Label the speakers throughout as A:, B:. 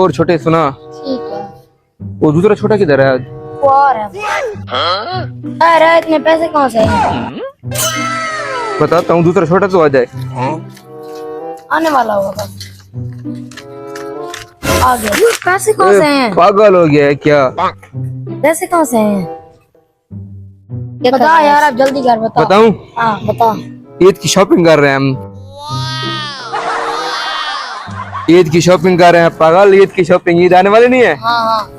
A: और छोटे सुना,
B: ठीक है।
A: वो दूसरा छोटा किधर है?
B: वो और है। अरे इतने पैसे कहाँ से हैं?
A: बताता हूँ, दूसरा छोटा तो आ जाए।
B: आने वाला होगा। आ गया। पैसे कहाँ से हैं?
A: पागल हो गया है क्या?
B: पैसे कहाँ से हैं? बता यार, आप जल्दी कर, बता।
A: बताऊं?
B: हाँ बता।
A: ईद की शॉपिंग कर रहे हैं हम। ईद की शॉपिंग कर रहे हैं पागल। ईद की शॉपिंग, ईद आने वाली नहीं है?
B: हाँ हाँ।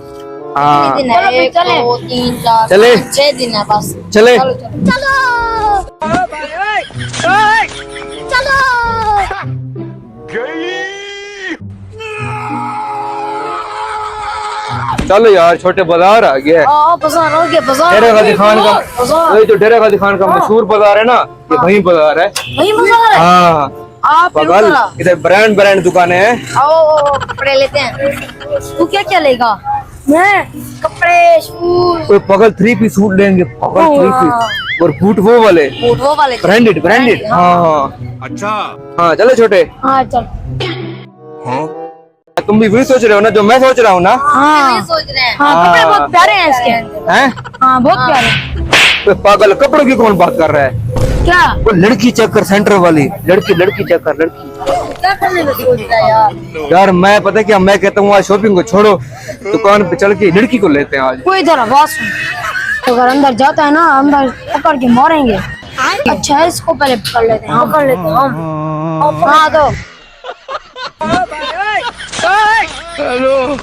A: हाँ
B: दिन है? 1 2 3 4
A: चले
B: 6 दिन है बस।
A: चले।
B: चलो चलो चलो।
A: चलो यार, छोटे बाजार आ गया है।
B: बाजार हो गया। बाजार
A: डेरा गाजी खान का,
B: बाजार।
A: वही तो डेरा गाजी खान का मशहूर बाजार है ना, ये वही बाजार है।
B: वही बाजार है।
A: हाँ
B: आप
A: पागल, इधर ब्रांड ब्रांड दुकानें हैं।
B: आओ कपड़े लेते हैं। तू क्या क्या लेगा? मैं कपड़े, शूज।
A: कोई पागल 3 पीस सूट लेंगे, पागल 3 पीस, और बूट वो वाले,
B: वो वाले
A: ब्रांडेड ब्रांडेड। हाँ
C: अच्छा
A: हाँ चलो छोटे।
B: हाँ चल।
A: तुम भी वही सोच रहे हो ना जो मैं सोच रहा हूँ ना?
B: हाँ सोच रहे हैं। हाँ कपड़े बहुत प्यारे हैं इसके।
A: हैं?
B: हाँ बहुत प्यारे।
A: पागल, कपड़ों की कौन बात कर रहा है?
B: क्या
A: वो लड़की चेक कर, सेंटर वाली लड़की, लड़की चेक कर, लड़की।
B: क्या करने में सोच रहा है यार?
A: यार मैं पता क्या, मैं कहता हूँ आज शॉपिंग को छोड़ो, दुकान पे चल के लड़की को लेते हैं आज।
B: कोई इधर आवाज सुन। तो अगर अंदर जाता है ना, अंदर पकड़ के मारेंगे। अच्छा है, इसको पहले पकड़ लेते हैं। हाँ पकड़ लेते हैं हम। हाँ तो
A: हेलो